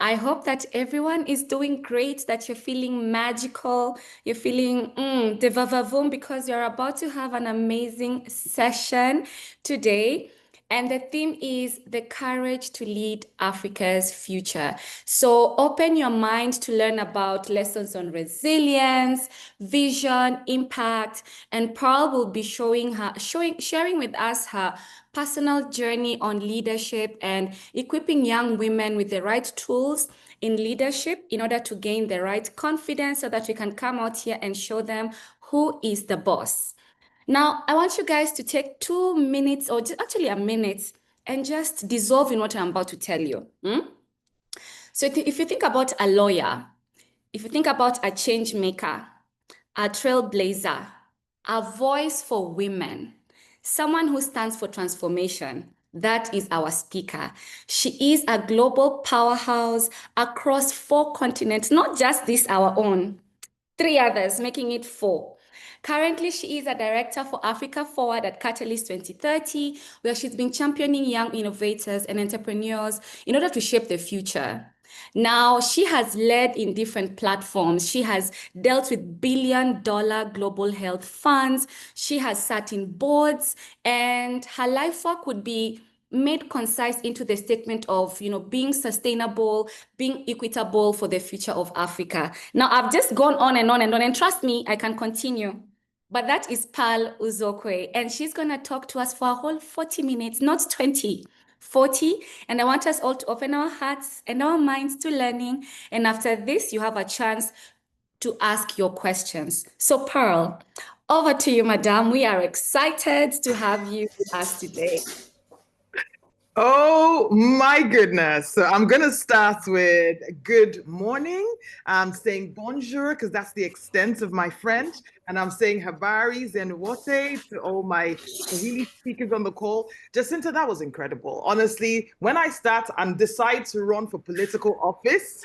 I hope that everyone is doing great, that you're feeling magical, you're feeling de vavavoom because you're about to have an amazing session today. And the theme is the courage to lead Africa's future. So open your mind to learn about lessons on resilience, vision, impact, and Pearl will be sharing with us her personal journey on leadership and equipping young women with the right tools in leadership in order to gain the right confidence so that we can come out here and show them who is the boss. Now, I want you guys to take 2 minutes or just actually a minute and just dissolve in what I'm about to tell you. So if you think about a lawyer, if you think about a change maker, a trailblazer, a voice for women, someone who stands for transformation. That is our speaker. She is a global powerhouse across 4 continents, not just this, our own, 3 others, making it 4. Currently, she is a director for Africa Forward at Catalyst 2030, where she's been championing young innovators and entrepreneurs in order to shape the future. Now, she has led in different platforms. She has dealt with billion-dollar global health funds. She has sat in boards, and her life work would be made concise into the statement of, being sustainable, being equitable for the future of Africa. Now, I've just gone on and on and on, and trust me, I can continue. But that is Pearl Uzokwe, and she's going to talk to us for a whole 40 minutes, not 20. 40, and I want us all to open our hearts and our minds to learning. And after this, you have a chance to ask your questions. So Pearl, over to you, madam. We are excited to have you with us today. Oh my goodness. So I'm going to start with good morning. I'm saying bonjour because that's the extent of my French. And I'm saying habari zenwote to all my Swahili speakers on the call. Jacinta, that was incredible. Honestly, when I start and decide to run for political office,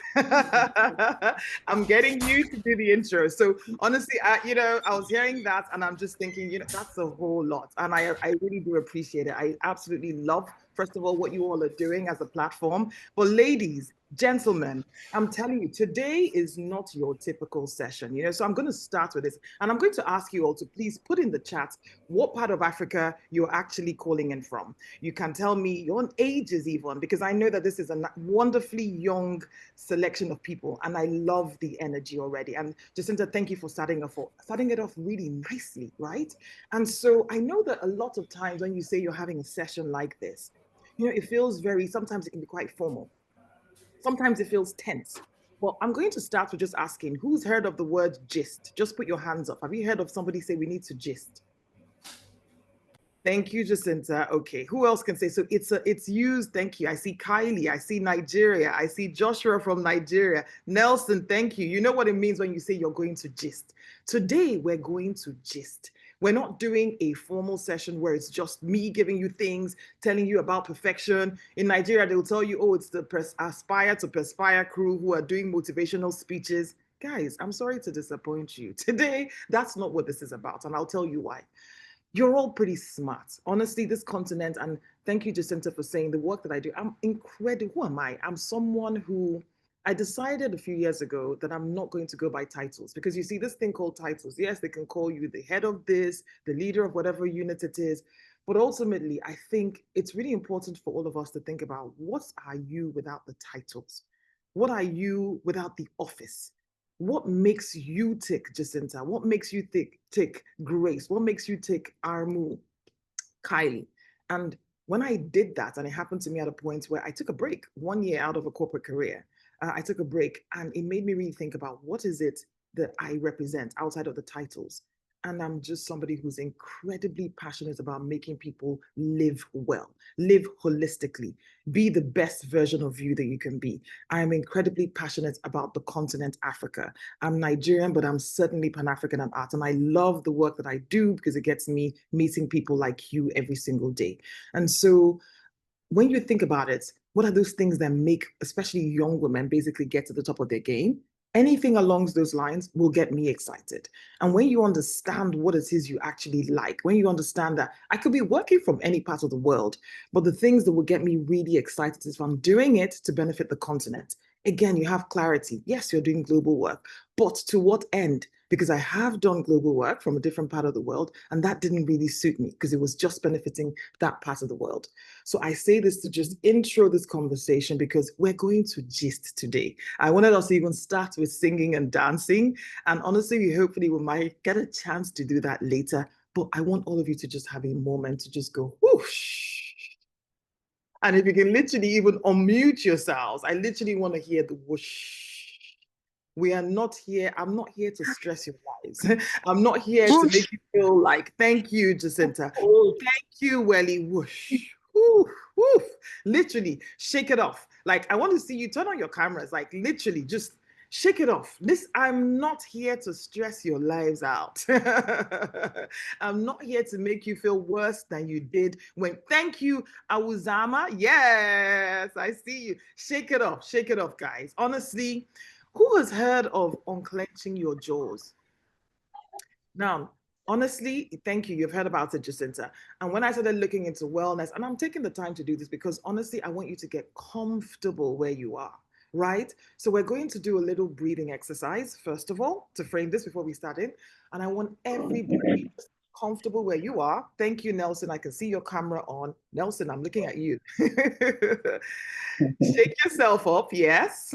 I'm getting you to do the intro. So honestly, I was hearing that and I'm just thinking, that's a whole lot. And I really do appreciate it. I absolutely love, first of all, what you all are doing as a platform. But ladies, gentlemen, I'm telling you, today is not your typical session, so I'm going to start with this. And I'm going to ask you all to please put in the chat what part of Africa you're actually calling in from. You can tell me your ages even, because I know that this is a wonderfully young selection of people. And I love the energy already. And Jacinta, thank you for starting it off really nicely, right? And so I know that a lot of times when you say you're having a session like this, it feels sometimes it can be quite formal. Sometimes it feels tense. Well, I'm going to start with just asking, who's heard of the word gist? Just put your hands up. Have you heard of somebody say we need to gist? Thank you, Jacinta. Okay, who else can say? So it's used. Thank you. I see Kylie. I see Nigeria. I see Joshua from Nigeria. Nelson, thank you. You know what it means when you say you're going to gist. Today, we're going to gist. We're not doing a formal session where it's just me giving you things, telling you about perfection. In Nigeria, they'll tell you, oh, it's the Aspire to Perspire crew who are doing motivational speeches. Guys, I'm sorry to disappoint you. Today, that's not what this is about, and I'll tell you why. You're all pretty smart. Honestly, this continent, and thank you, Jacinta, for saying the work that I do. I'm incredible. Who am I? I'm someone who I decided a few years ago that I'm not going to go by titles because you see this thing called titles. Yes, they can call you the head of this, the leader of whatever unit it is. But ultimately, I think it's really important for all of us to think about what are you without the titles? What are you without the office? What makes you tick, Jacinta? What makes you tick, Grace? What makes you tick, Armu, Kylie? And when I did that, and it happened to me at a point where I took a break 1 year out of a corporate career, I took a break and it made me really think about what is it that I represent outside of the titles. And I'm just somebody who's incredibly passionate about making people live well, live holistically, be the best version of you that you can be. I am incredibly passionate about the continent Africa. I'm Nigerian, but I'm certainly Pan-African at art. And I love the work that I do because it gets me meeting people like you every single day. And so when you think about it, what are those things that make especially young women basically get to the top of their game? Anything along those lines will get me excited. And when you understand what it is you actually like, when you understand that I could be working from any part of the world, but the things that will get me really excited is if I'm doing it to benefit the continent. Again, you have clarity. Yes, you're doing global work, but to what end? Because I have done global work from a different part of the world, and that didn't really suit me because it was just benefiting that part of the world. So I say this to just intro this conversation because we're going to gist today. I wanted us to even start with singing and dancing. And honestly, hopefully we might get a chance to do that later. But I want all of you to just have a moment to just go whoosh. And if you can literally even unmute yourselves, I literally want to hear the whoosh. We are not here. I'm not here to stress your lives. I'm not here to make you feel like, thank you, Jacinta. Thank you, Welly. Whoosh. Woo, woo. Literally, shake it off. Like, I want to see you turn on your cameras. Like, literally, just shake it off. I'm not here to stress your lives out. I'm not here to make you feel worse than you did when, thank you, Awuzama. Yes, I see you. Shake it off, guys. Honestly, who has heard of unclenching your jaws? Now, honestly, thank you. You've heard about it, Jacinta. And when I started looking into wellness, and I'm taking the time to do this because honestly, I want you to get comfortable where you are, right? So we're going to do a little breathing exercise, first of all, to frame this before we start in. And I want everybody comfortable where you are. Thank you, Nelson. I can see your camera on. Nelson, I'm looking at you. Shake yourself up, yes.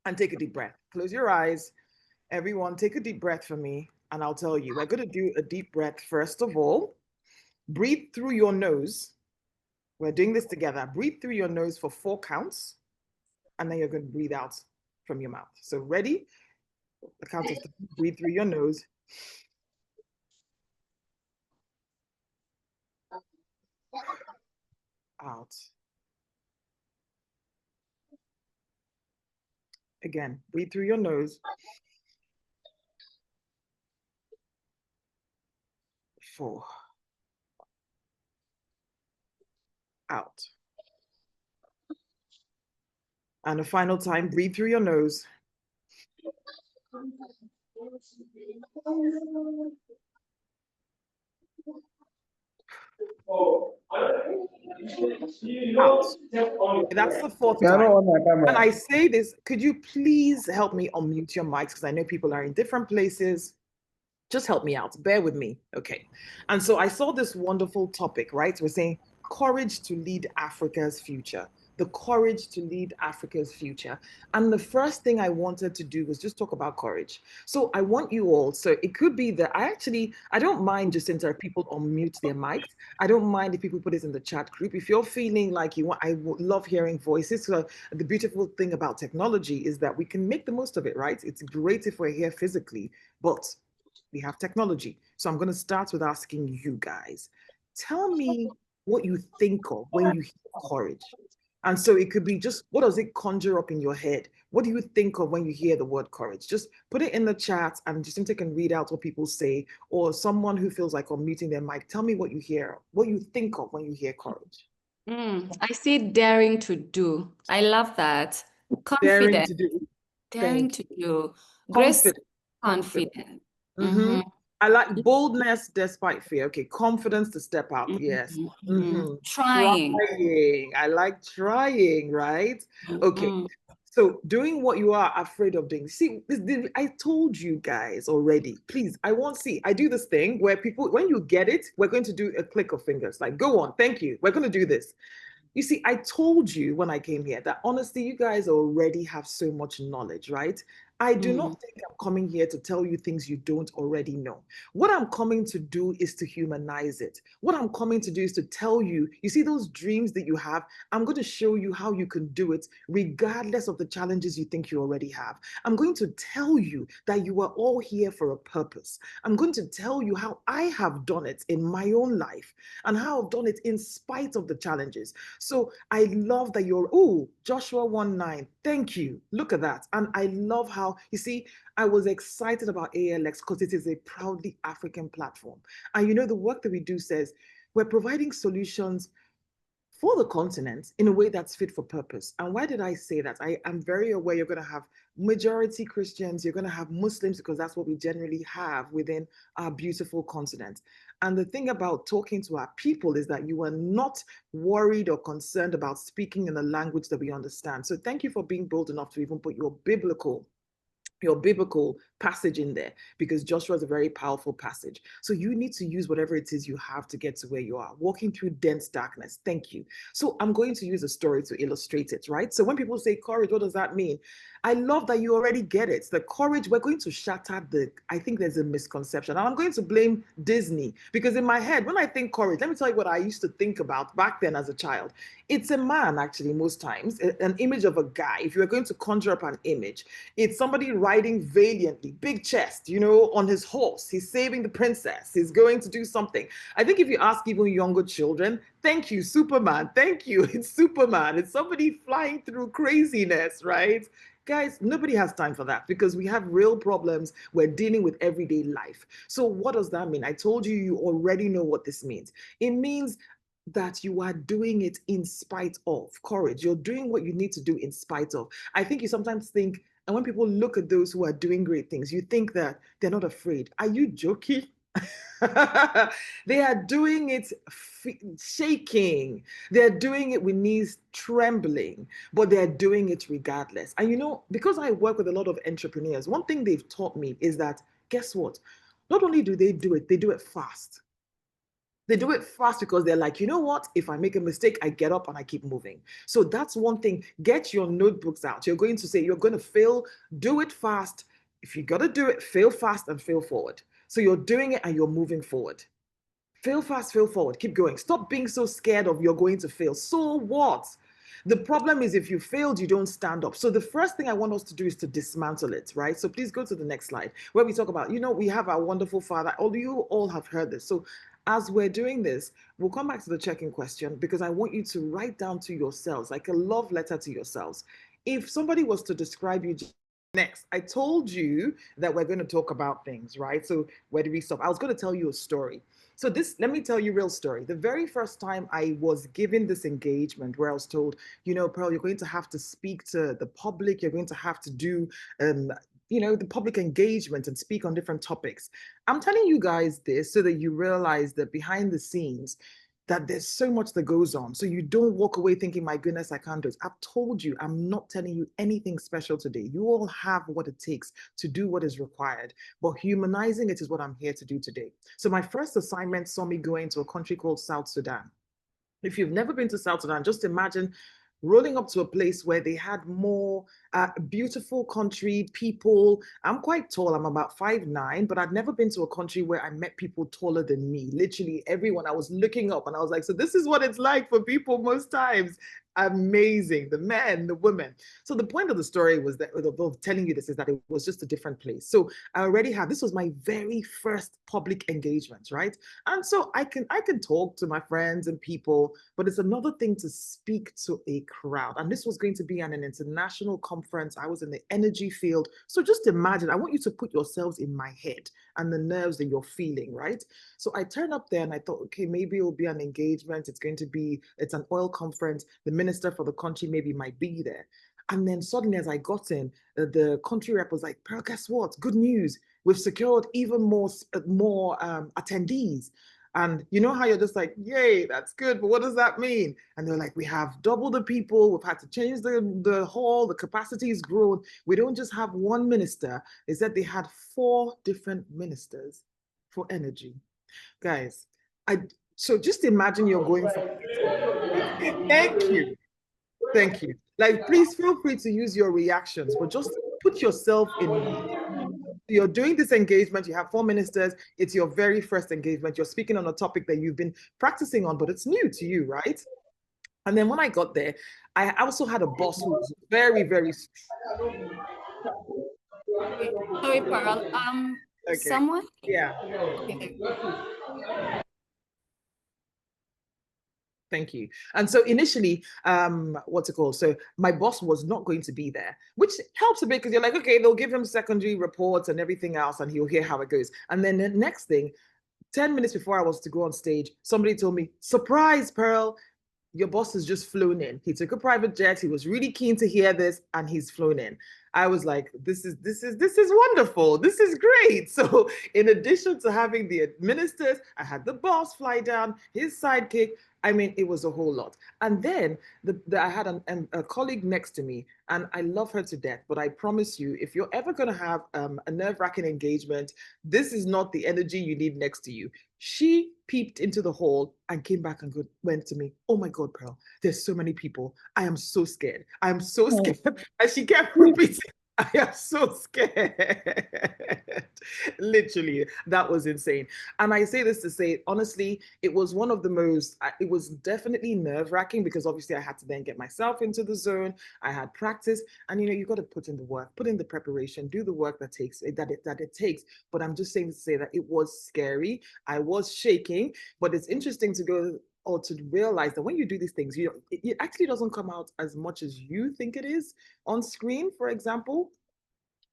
And take a deep breath. Close your eyes. Everyone, take a deep breath for me, and I'll tell you. We're going to do a deep breath first of all. Breathe through your nose. We're doing this together. Breathe through your nose for 4 counts, and then you're going to breathe out from your mouth. So, ready? The count of 3. Breathe through your nose. Out. Again, breathe through your nose. 4. Out. And a final time, breathe through your nose. Out. That's the 4th time. And I say this, could you please help me unmute your mics? Because I know people are in different places. Just help me out. Bear with me. Okay. And so I saw this wonderful topic, right? We're saying courage to lead Africa's future. The courage to lead Africa's future. And the first thing I wanted to do was just talk about courage. So I want you all, so it could be that I don't mind just if people unmute their mics. I don't mind if people put it in the chat group. If you're feeling like you want, I would love hearing voices. So the beautiful thing about technology is that we can make the most of it, right? It's great if we're here physically, but we have technology. So I'm going to start with asking you guys, tell me what you think of when you hear courage. And so it could be just, what does it conjure up in your head? What do you think of when you hear the word courage? Just put it in the chat and Jacinta can read out what people say, or someone who feels like unmuting their mic, tell me what you hear, what you think of when you hear courage. I see daring to do. I love that. Daring Confident. to do. Daring to do. Grace, Confident. confident. Mm-hmm. I like boldness despite fear. Okay, confidence to step out. Yes. Mm-hmm. Trying. Trying. I like trying, right? Okay. So doing what you are afraid of doing. See, I told you guys already. Please, I do this thing where people, when you get it, we're going to do a click of fingers. Like, go on, thank you. We're going to do this. You see, I told you when I came here that honestly, you guys already have so much knowledge, right? I do not think I'm coming here to tell you things you don't already know. What I'm coming to do is to humanize it. What I'm coming to do is to tell you, you see those dreams that you have, I'm going to show you how you can do it regardless of the challenges you think you already have. I'm going to tell you that you are all here for a purpose. I'm going to tell you how I have done it in my own life and how I've done it in spite of the challenges. So I love that Joshua 1:9. Thank you. Look at that. And I love how, you see, I was excited about ALX because it is a proudly African platform. And you know, the work that we do says we're providing solutions for the continent in a way that's fit for purpose. And why did I say that? I am very aware you're going to have majority Christians, you're going to have Muslims, because that's what we generally have within our beautiful continent. And the thing about talking to our people is that you are not worried or concerned about speaking in a language that we understand. So thank you for being bold enough to even put your biblical passage in there, because Joshua is a very powerful passage. So you need to use whatever it is you have to get to where you are, walking through dense darkness. Thank you. So I'm going to use a story to illustrate it, right? So when people say courage, what does that mean? I love that you already get it. The courage, we're going to shatter I think there's a misconception. And I'm going to blame Disney, because in my head, when I think courage, let me tell you what I used to think about back then as a child. It's a man, actually, most times, an image of a guy. If you are going to conjure up an image, it's somebody riding valiantly, big chest, on his horse. He's saving the princess. He's going to do something. I think if you ask even younger children, thank you, Superman. Thank you. It's Superman. It's somebody flying through craziness, right? Guys, nobody has time for that, because we have real problems. We're dealing with everyday life. So what does that mean? I told you, you already know what this means. It means that you are doing it in spite of courage. You're doing what you need to do in spite of. I think you sometimes think, and when people look at those who are doing great things, you think that they're not afraid. Are you joking? They are doing it shaking. They're doing it with knees trembling, but they're doing it regardless. And because I work with a lot of entrepreneurs, one thing they've taught me is that, guess what? Not only do they do it fast. They do it fast because they're like, you know what? If I make a mistake, I get up and I keep moving. So that's one thing. Get your notebooks out. You're going to say, you're going to fail, do it fast. If you got to do it, fail fast and fail forward. So you're doing it and you're moving forward. Fail fast, fail forward. Keep going. Stop being so scared of you're going to fail. So what? The problem is, if you failed, you don't stand up. So the first thing I want us to do is to dismantle it, right? So please go to the next slide, where we talk about, we have our wonderful father. You all have heard this. So as we're doing this, we'll come back to the check-in question, because I want you to write down to yourselves, like a love letter to yourselves. If somebody was to describe you next, I told you that we're going to talk about things, right? So where do we stop? I was going to tell you a story. So let me tell you a real story. The very first time I was given this engagement, where I was told, Pearl, you're going to have to speak to the public. You're going to have to do, the public engagement and speak on different topics. I'm telling you guys this so that you realize that behind the scenes, that there's so much that goes on. So you don't walk away thinking, my goodness, I can't do it. I've told you, I'm not telling you anything special today. You all have what it takes to do what is required, but humanizing it is what I'm here to do today. So my first assignment saw me going to a country called South Sudan. If you've never been to South Sudan, just imagine rolling up to a place where they had more beautiful country, people. I'm quite tall, I'm about 5'9", but I'd never been to a country where I met people taller than me. Literally everyone, I was looking up and I was like, so this is what it's like for people most times. Amazing, the men, the women. So the point of the story was that, of telling you this, is that it was just a different place. So I already had, this was my very first public engagement, right? And so I can talk to my friends and people, but it's another thing to speak to a crowd. And this was going to be an international conference. I was in the energy field. So just imagine, I want you to put yourselves in my head and the nerves that you're feeling, right? So I turned up there and I thought, okay, maybe it'll be an engagement. It's an oil conference. The minister for the country maybe might be there. And then suddenly, as I got in, the country rep was like, Pearl, guess what? Good news. We've secured even more attendees. And you know how you're just like, yay, that's good, but what does that mean? And they're like, we have double the people, we've had to change the hall, the capacity is grown. We don't just have one minister. They said they had 4 different ministers for energy. Guys, so just imagine you're going for thank you. Thank you. Like, please feel free to use your reactions, but just put yourself in my. You're doing this engagement, you have 4 ministers, it's your very first engagement, you're speaking on a topic that you've been practicing on, but it's new to you, right? And then when I got there, I also had a boss who was very, very. Sorry, Pearl. Okay. Someone? Yeah. Okay. Thank you. And so initially, what's it called? So my boss was not going to be there, which helps a bit, because you're like, okay, they'll give him secondary reports and everything else, and he'll hear how it goes. And then the next thing, 10 minutes before I was to go on stage, somebody told me, surprise, Pearl, your boss has just flown in. He took a private jet. He was really keen to hear this, and he's flown in. I was like, this is wonderful. This is great. So in addition to having the ministers, I had the boss fly down, his sidekick. I mean, it was a whole lot. And then I had a colleague next to me, and I love her to death. But I promise you, if you're ever going to have a nerve-wracking engagement, this is not the energy you need next to you. She peeped into the hall and came back and went to me, "Oh my God, Pearl, there's so many people. I am so scared. I am so Oh. scared." And she kept repeating, "I am so scared." Literally, that was insane. And I say this to say, honestly, it was one of the most, it was definitely nerve wracking because obviously I had to then get myself into the zone. I had practice, and you got to put in the work, put in the preparation, do the work that it takes. But I'm just saying to say that it was scary. I was shaking, but it's interesting to go or to realize that when you do these things, it actually doesn't come out as much as you think it is on screen. For example,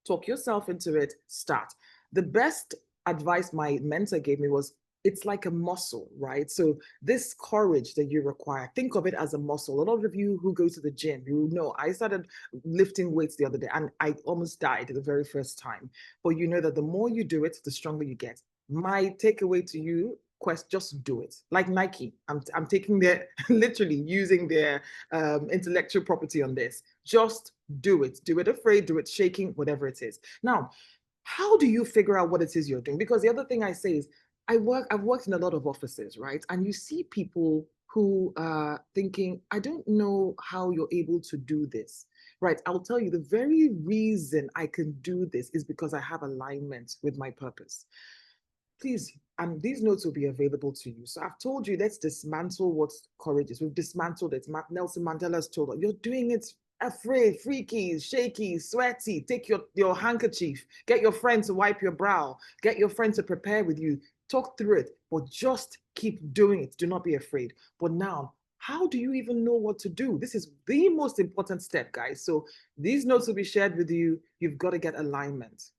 talk yourself into it, start. The best advice my mentor gave me was, it's like a muscle, right? So this courage that you require, think of it as a muscle. A lot of you who go to the gym, you know, I started lifting weights the other day and I almost died the very first time. But you know that the more you do it, the stronger you get. My takeaway to you, Quest, just do it. Like Nike, I'm taking their literally using their intellectual property on this. Just do it. Do it afraid, do it shaking, whatever it is. Now, how do you figure out what it is you're doing? Because the other thing I say is, I've worked in a lot of offices, right? And you see people who are thinking, I don't know how you're able to do this. Right. I'll tell you, the very reason I can do this is because I have alignment with my purpose. Please, and these notes will be available to you. So I've told you, let's dismantle what courage is. We've dismantled it. Nelson Mandela's told us, you're doing it afraid, freaky, shaky, sweaty. Take your handkerchief, get your friend to wipe your brow, get your friend to prepare with you, talk through it, but just keep doing it. Do not be afraid. But now, how do you even know what to do? This is the most important step, guys. So these notes will be shared with you. You've got to get alignment.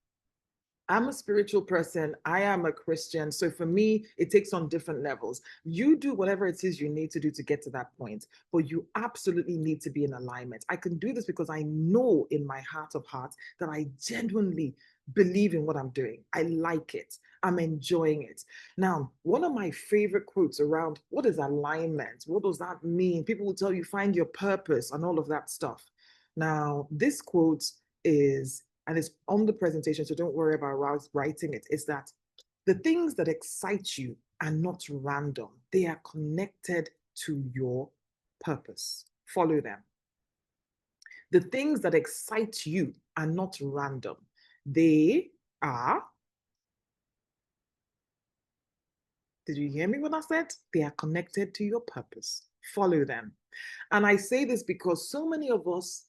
I'm a spiritual person. I am a Christian. So for me, it takes on different levels. You do whatever it is you need to do to get to that point, but you absolutely need to be in alignment. I can do this because I know in my heart of hearts that I genuinely believe in what I'm doing. I like it. I'm enjoying it. Now, one of my favorite quotes around what is alignment? What does that mean? People will tell you, find your purpose and all of that stuff. Now, this quote is, and it's on the presentation, so don't worry about writing it, is that the things that excite you are not random. They are connected to your purpose. Follow them. The things that excite you are not random. They are, did you hear me when I said? They are connected to your purpose. Follow them. And I say this because so many of us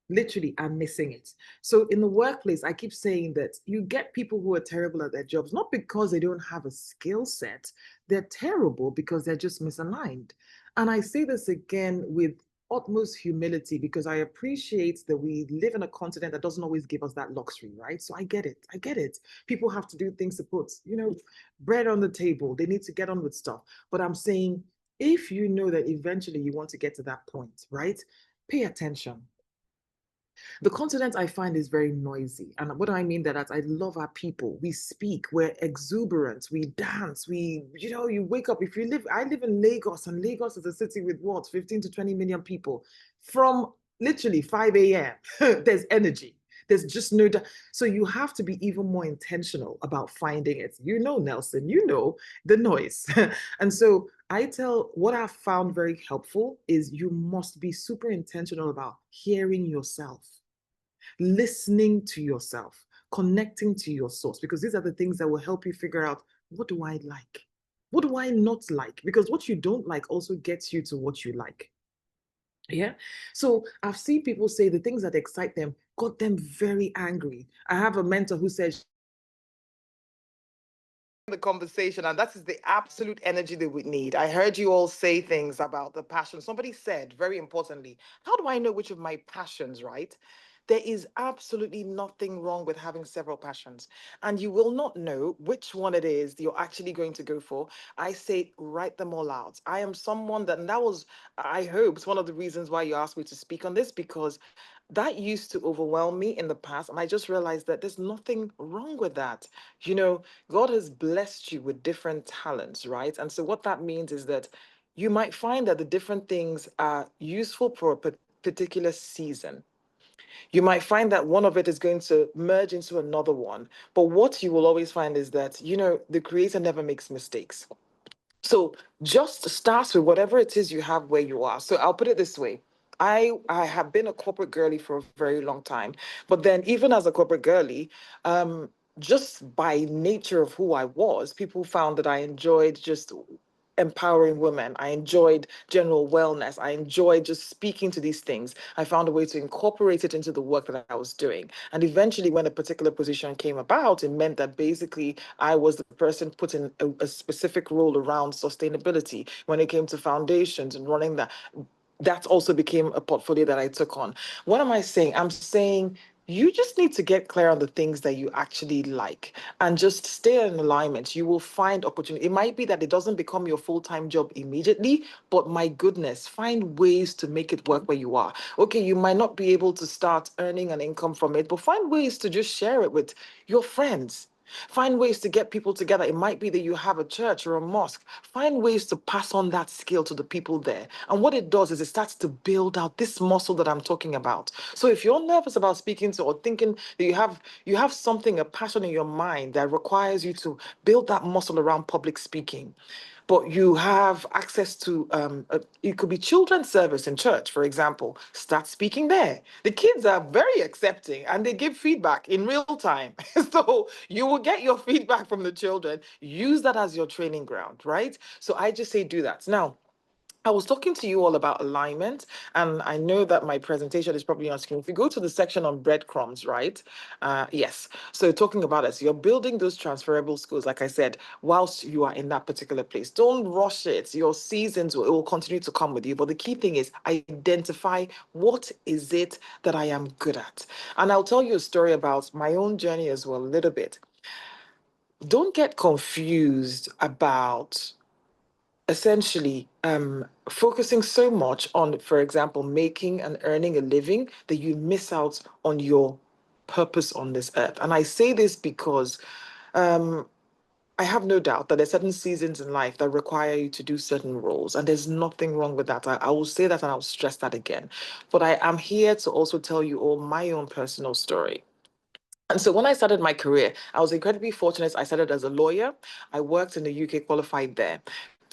literally I'm missing it. So in the workplace, I keep saying that you get people who are terrible at their jobs, not because they don't have a skill set, they're terrible because they're just misaligned. And I say this again with utmost humility because I appreciate that we live in a continent that doesn't always give us that luxury, right? So I get it. I get it. People have to do things to put, bread on the table. They need to get on with stuff. But I'm saying, if you know that eventually you want to get to that point, right? Pay attention. The continent I find is very noisy. And what do I mean by that? I love our people. We speak, we're exuberant, we dance, you wake up. I live in Lagos, and Lagos is a city with what, 15 to 20 million people. From literally 5 a.m., there's energy. There's just no, so you have to be even more intentional about finding it. Nelson, the noise. And so what I've found very helpful is you must be super intentional about hearing yourself, listening to yourself, connecting to your source, because these are the things that will help you figure out, what do I like? What do I not like? Because what you don't like also gets you to what you like. Yeah. So I've seen people say the things that excite them got them very angry. I have a mentor who says, the conversation, and that is the absolute energy that we need. I heard you all say things about the passion. Somebody said, very importantly, how do I know which of my passions, right? There is absolutely nothing wrong with having several passions, and you will not know which one it is you're actually going to go for. I say, write them all out. I am someone that, and that was, I hope, it's one of the reasons why you asked me to speak on this, because that used to overwhelm me in the past. And I just realized that there's nothing wrong with that. You know, God has blessed you with different talents, right? And so what that means is that you might find that the different things are useful for a particular season. You might find that one of it is going to merge into another one. But what you will always find is that, the creator never makes mistakes. So just start with whatever it is you have where you are. So I'll put it this way. I have been a corporate girly for a very long time. But then even as a corporate girly, um, just by nature of who I was, people found that I enjoyed just empowering women. I enjoyed general wellness. I enjoyed just speaking to these things. I found a way to incorporate it into the work that I was doing. And eventually, when a particular position came about, it meant that basically I was the person put in a specific role around sustainability when it came to foundations and running that. That also became a portfolio that I took on. What am I saying? I'm saying you just need to get clear on the things that you actually like and just stay in alignment. You will find opportunity. It might be that it doesn't become your full-time job immediately, but my goodness, find ways to make it work where you are. Okay, you might not be able to start earning an income from it, but find ways to just share it with your friends. Find ways to get people together. It might be that you have a church or a mosque. Find ways to pass on that skill to the people there. And what it does is it starts to build out this muscle that I'm talking about. So if you're nervous about speaking to or thinking that you have something, a passion in your mind that requires you to build that muscle around public speaking, but you have access to it could be children's service in church, for example. Start speaking there. The kids are very accepting and they give feedback in real time. So you will get your feedback from the children. Use that as your training ground, right? So I just say do that. Now, I was talking to you all about alignment, and I know that my presentation is probably on screen. If you go to the section on breadcrumbs, right? Yes. So talking about it, so you're building those transferable skills, like I said, whilst you are in that particular place. Don't rush it. Your seasons will continue to come with you. But the key thing is identify what is it that I am good at. And I'll tell you a story about my own journey as well, a little bit. Don't get confused about essentially focusing so much on, for example, making and earning a living that you miss out on your purpose on this earth. And I say this because I have no doubt that there's certain seasons in life that require you to do certain roles, and there's nothing wrong with that. I will say that and I'll stress that again. But I am here to also tell you all my own personal story. And so when I started my career, I was incredibly fortunate. I started as a lawyer. I worked in the UK, qualified there.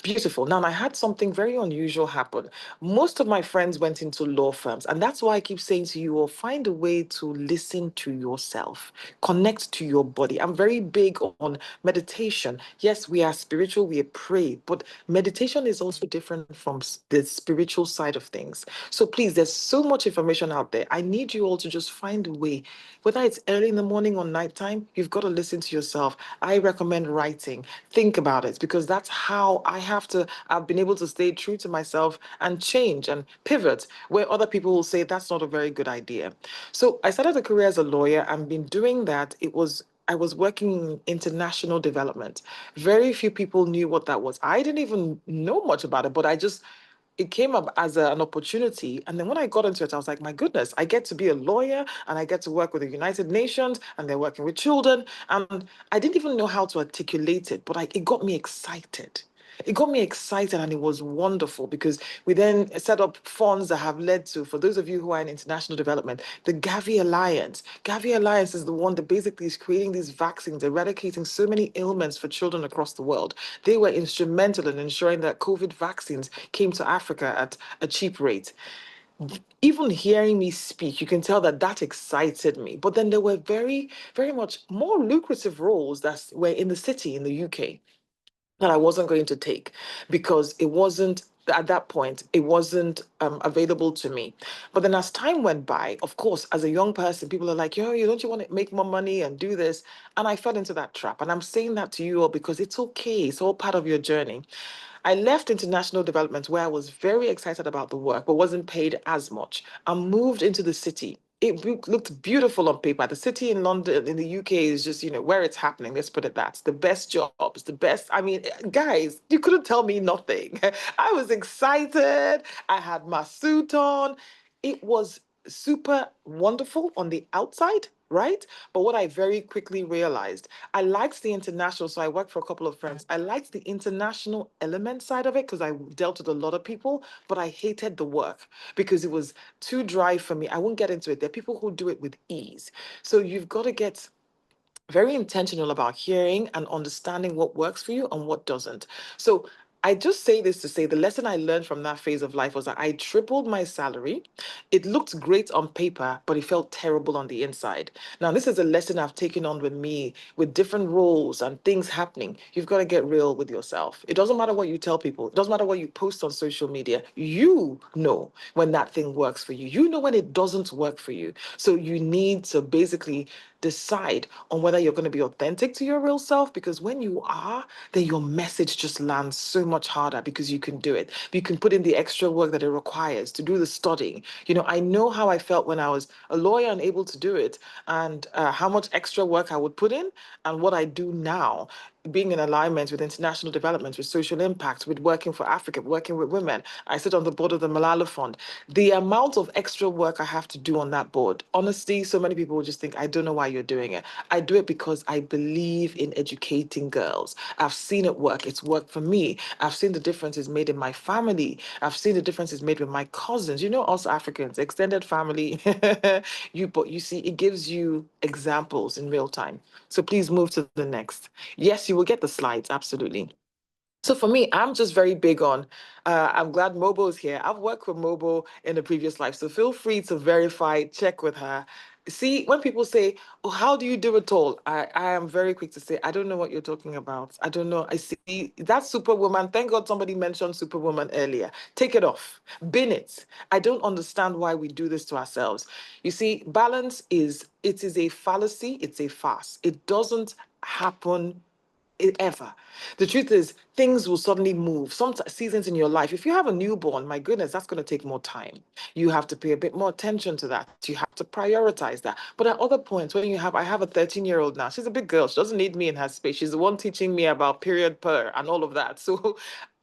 Beautiful. Now, I had something very unusual happen. Most of my friends went into law firms, and that's why I keep saying to you all, find a way to listen to yourself, connect to your body. I'm very big on meditation. Yes, we are spiritual, we pray, but meditation is also different from the spiritual side of things. So please, there's so much information out there. I need you all to just find a way, whether it's early in the morning or nighttime, you've got to listen to yourself. I recommend writing. Think about it, because that's how I've been able to stay true to myself and change and pivot where other people will say that's not a very good idea. So I started a career as a lawyer and been doing that. I was working in international development. Very few people knew what that was. I didn't even know much about it, but it came up as an opportunity. And then when I got into it, I was like, my goodness, I get to be a lawyer and I get to work with the United Nations and they're working with children. And I didn't even know how to articulate it, but it got me excited. It got me excited and it was wonderful because we then set up funds that have led to, for those of you who are in international development, the Gavi Alliance. Gavi Alliance is the one that basically is creating these vaccines, eradicating so many ailments for children across the world. They were instrumental in ensuring that COVID vaccines came to Africa at a cheap rate. Even hearing me speak, you can tell that that excited me. But then there were very, very much more lucrative roles that were in the city in the UK that I wasn't going to take because it wasn't at that point it wasn't available to me. But then as time went by, of course, as a young person, people are like, yo, you don't you want to make more money and do this? And I fell into that trap. And I'm saying that to you all because it's okay. It's all part of your journey. I left international development where I was very excited about the work, but wasn't paid as much. I moved into the city it looked beautiful on paper. The city in London, in the UK, is just, where it's happening. Let's put it that. The best jobs, the best. I mean, guys, you couldn't tell me nothing. I was excited. I had my suit on. It was super wonderful on the outside, right? But what I very quickly realized, I liked the international. So I worked for a couple of friends. I liked the international element side of it because I dealt with a lot of people, but I hated the work because it was too dry for me. I won't get into it. There are people who do it with ease. So you've got to get very intentional about hearing and understanding what works for you and what doesn't. So I just say this to say the lesson I learned from that phase of life was that I tripled my salary. It looked great on paper, but it felt terrible on the inside. Now, this is a lesson I've taken on with me with different roles and things happening. You've got to get real with yourself. It doesn't matter what you tell people, it doesn't matter what you post on social media. You know when that thing works for you, you know when it doesn't work for you. So you need to basically decide on whether you're going to be authentic to your real self, because when you are, then your message just lands so much harder because you can do it. You can put in the extra work that it requires to do the studying. I know how I felt when I was a lawyer and able to do it, and how much extra work I would put in, and what I do now, being in alignment with international development, with social impact, with working for Africa, working with women. I sit on the board of the Malala Fund. The amount of extra work I have to do on that board, honestly, so many people will just think, I don't know why you're doing it. I do it because I believe in educating girls. I've seen it work. It's worked for me. I've seen the differences made in my family. I've seen the differences made with my cousins. Us Africans, extended family. But you see, it gives you examples in real time. So please move to the next. Yes, you will get the slides, absolutely. So for me, I'm just very big on, I'm glad Mobo is here. I've worked with Mobo in the previous life, so feel free to verify, check with her. See, when people say, oh, how do you do it all? I am very quick to say, I don't know what you're talking about. I don't know. I see that Superwoman. Thank God somebody mentioned Superwoman earlier. Take it off. Bin it. I don't understand why we do this to ourselves. You see, it is a fallacy. It's a farce. It doesn't happen ever. The truth is, things will suddenly move. Some seasons in your life, if you have a newborn, my goodness, that's going to take more time. You have to pay a bit more attention to that. You have to prioritize that. But at other points, I have a 13-year-old now. She's a big girl. She doesn't need me in her space. She's the one teaching me about period per and all of that. So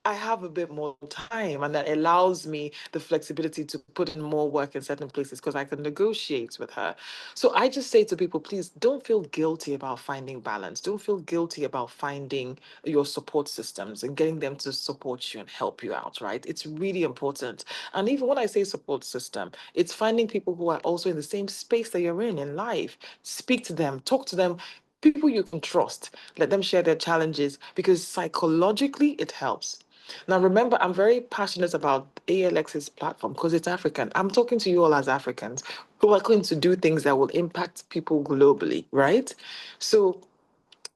I have a bit more time, and that allows me the flexibility to put in more work in certain places because I can negotiate with her. So I just say to people, please don't feel guilty about finding balance. Don't feel guilty about finding your support systems and getting them to support you and help you out, right? It's really important. And even when I say support system, it's finding people who are also in the same space that you're in life. Speak to them, talk to them, people you can trust. Let them share their challenges because psychologically it helps. Now, remember, I'm very passionate about ALX's platform because it's African. I'm talking to you all as Africans who are going to do things that will impact people globally, right? So,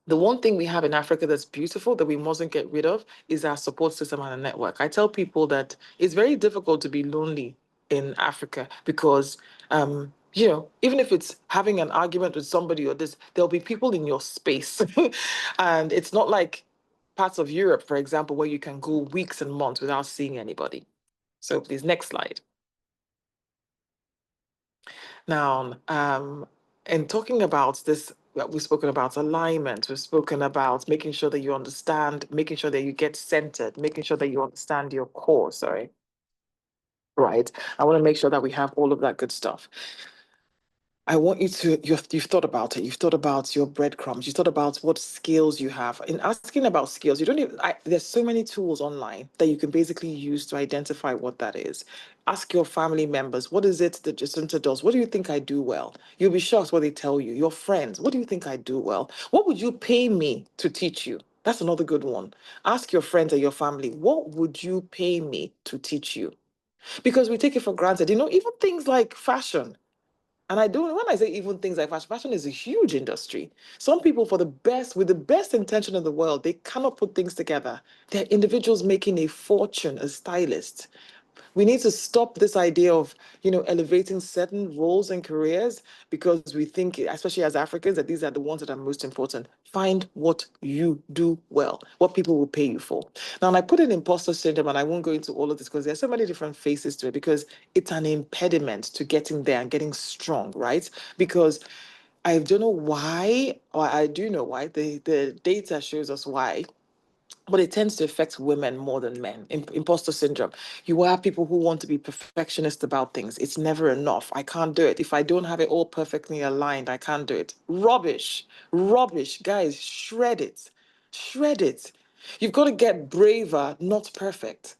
the one thing we have in Africa that's beautiful that we mustn't get rid of is our support system and a network. I tell people that it's very difficult to be lonely in Africa because, even if it's having an argument with somebody or this, there'll be people in your space. And it's not like parts of Europe, for example, where you can go weeks and months without seeing anybody. So please, next slide. Now, in talking about this, we've spoken about alignment, we've spoken about making sure that you understand, making sure that you get centered, making sure that you understand your core, sorry, right? I want to make sure that we have all of that good stuff. I want you to, you've thought about it. You've thought about your breadcrumbs. You've thought about what skills you have. In asking about skills, you don't even, there's so many tools online that you can basically use to identify what that is. Ask your family members, what is it that Jacinta does? What do you think I do well? You'll be shocked what they tell you. Your friends, what do you think I do well? What would you pay me to teach you? That's another good one. Ask your friends or your family, what would you pay me to teach you? Because we take it for granted. Even things like fashion. And I don't, when I say even things like fashion, fashion is a huge industry. Some people, with the best intention in the world, they cannot put things together. They're individuals making a fortune as stylists. We need to stop this idea of, elevating certain roles and careers because we think, especially as Africans, that these are the ones that are most important. Find what you do well, what people will pay you for. Now, and I put in imposter syndrome, and I won't go into all of this because there's so many different faces to it, because it's an impediment to getting there and getting strong, right? Because I don't know why, or I do know why, the data shows us why, but it tends to affect women more than men. Imposter syndrome. You will have people who want to be perfectionist about things. It's never enough. I can't do it. If I don't have it all perfectly aligned, I can't do it. Rubbish. Rubbish. Guys, shred it. Shred it. You've got to get braver, not perfect.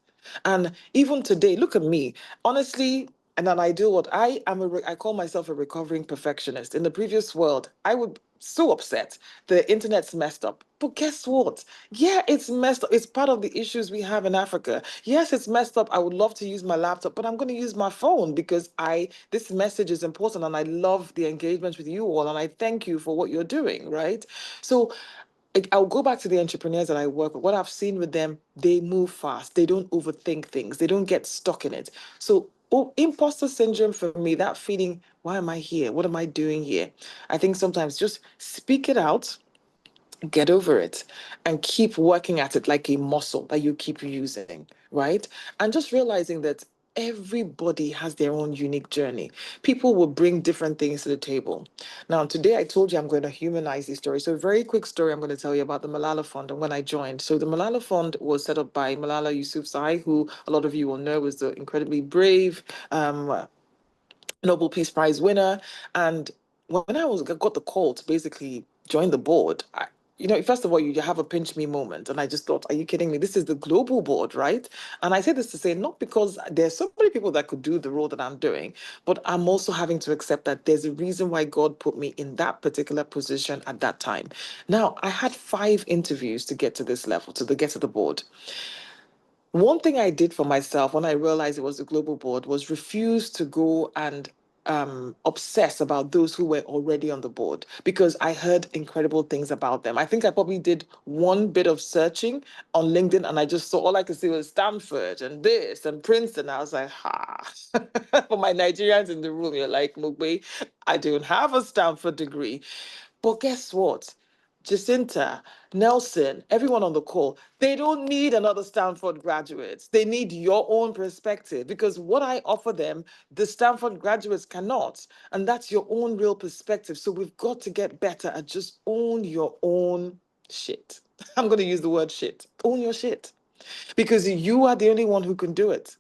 And even today, look at me. Honestly, and an ideal what I call myself a recovering perfectionist. In the previous world, I would so upset. The internet's messed up. But guess what? Yeah, it's messed up. It's part of the issues we have in Africa. Yes, it's messed up. I would love to use my laptop, but I'm going to use my phone because this message is important and I love the engagement with you all and I thank you for what you're doing, right? So I'll go back to the entrepreneurs that I work with. What I've seen with them, they move fast. They don't overthink things. They don't get stuck in it. So, imposter syndrome for me, that feeling, why am I here? What am I doing here? I think sometimes just speak it out, get over it, and keep working at it like a muscle that you keep using, right? And just realizing that everybody has their own unique journey. People will bring different things to the table. Now, today I told you I'm going to humanize this story. So, a very quick story I'm going to tell you about the Malala Fund and when I joined. So, the Malala Fund was set up by Malala Yousafzai, who a lot of you will know was the incredibly brave Nobel Peace Prize winner. And when got the call to basically join the board, first of all, you have a pinch me moment. And I just thought, are you kidding me? This is the global board, right? And I say this to say, not because there's so many people that could do the role that I'm doing, but I'm also having to accept that there's a reason why God put me in that particular position at that time. Now, I had 5 interviews to get to this level, get to the board. One thing I did for myself when I realized it was a global board was refuse to go and obsess about those who were already on the board because I heard incredible things about them. I think I probably did one bit of searching on LinkedIn and I just saw all I could see was Stanford and this and Princeton. I was like, ha. For my Nigerians in the room, you're like, Mugbe, I don't have a Stanford degree. But guess what? Jacinta, Nelson, everyone on the call, they don't need another Stanford graduate. They need your own perspective because what I offer them, the Stanford graduates cannot. And that's your own real perspective. So we've got to get better at just own your own shit. I'm going to use the word shit. Own your shit because you are the only one who can do it.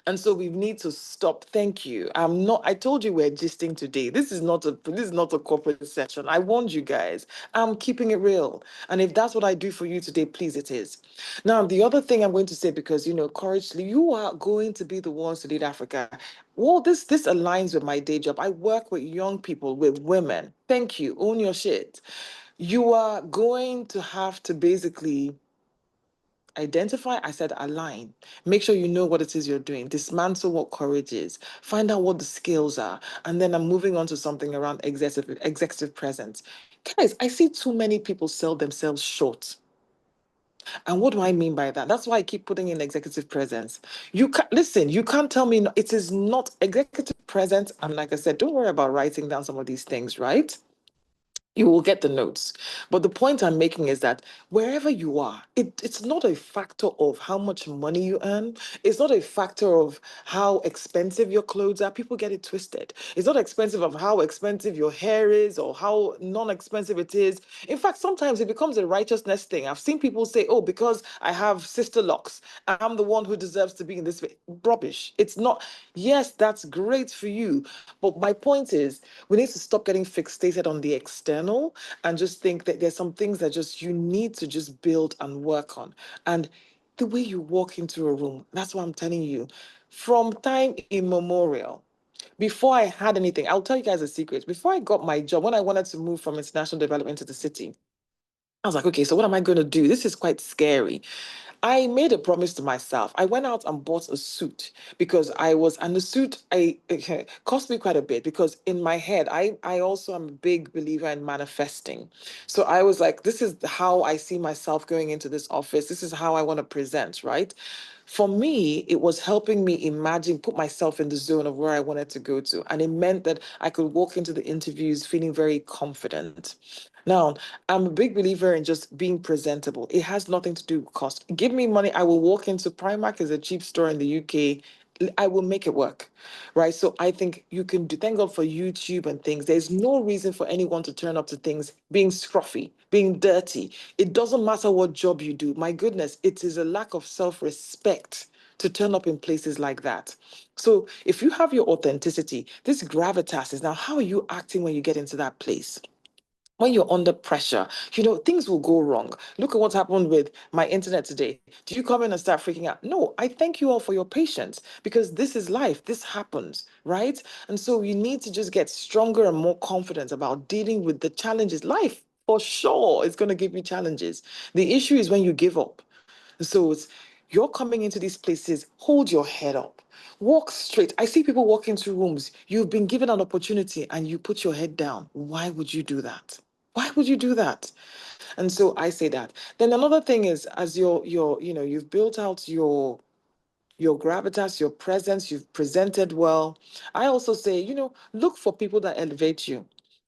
And so we need to stop. Thank you. I told you we're gisting today. This is not a corporate session. I warned you guys. I'm keeping it real. And if that's what I do for you today, please it is. Now, the other thing I'm going to say, because courage, you are going to be the ones to lead Africa. Well, this aligns with my day job. I work with young people, with women. Thank you. Own your shit. You are going to have to basically identify, I said align. Make sure you know what it is you're doing. Dismantle what courage is. Find out what the skills are. And then I'm moving on to something around executive presence. Guys, I see too many people sell themselves short. And what do I mean by that? That's why I keep putting in executive presence. You can listen, you can't tell me it is not executive presence. And like I said, don't worry about writing down some of these things, right? You will get the notes. But the point I'm making is that wherever you are, it's not a factor of how much money you earn. It's not a factor of how expensive your clothes are. People get it twisted. It's not expensive of how expensive your hair is or how non-expensive it is. In fact, sometimes it becomes a righteousness thing. I've seen people say, oh, because I have sister locks, I'm the one who deserves to be in this way. Rubbish. It's not. Yes, that's great for you. But my point is, we need to stop getting fixated on the external and just think that there's some things that just you need to just build and work on. And the way you walk into a room, that's what I'm telling you. From time immemorial, before I had anything, I'll tell you guys a secret. Before I got my job, when I wanted to move from international development to the city, I was like, okay, so what am I going to do? This is quite scary. I made a promise to myself. I went out and bought a suit because and the suit it cost me quite a bit because in my head, I also am a big believer in manifesting. So I was like, this is how I see myself going into this office. This is how I want to present, right? For me, it was helping me imagine, put myself in the zone of where I wanted to go to. And it meant that I could walk into the interviews feeling very confident. Now, I'm a big believer in just being presentable. It has nothing to do with cost. Give me money, I will walk into Primark, is a cheap store in the UK. I will make it work, right? So I think you can do, thank God for YouTube and things. There's no reason for anyone to turn up to things being scruffy, being dirty. It doesn't matter what job you do. My goodness, it is a lack of self-respect to turn up in places like that. So if you have your authenticity, this gravitas is now, how are you acting when you get into that place? When you're under pressure, things will go wrong. Look at what's happened with my internet today. Do you come in and start freaking out? No, I thank you all for your patience because this is life. This happens, right? And so you need to just get stronger and more confident about dealing with the challenges. Life, for sure, is going to give you challenges. The issue is when you give up. So you're coming into these places, hold your head up. Walk straight. I see people walk into rooms. You've been given an opportunity and you put your head down. Why would you do that? Why would you do that? And so I say that. Then another thing is, as you've built out your gravitas, your presence, you've presented well. I also say, look for people that elevate you.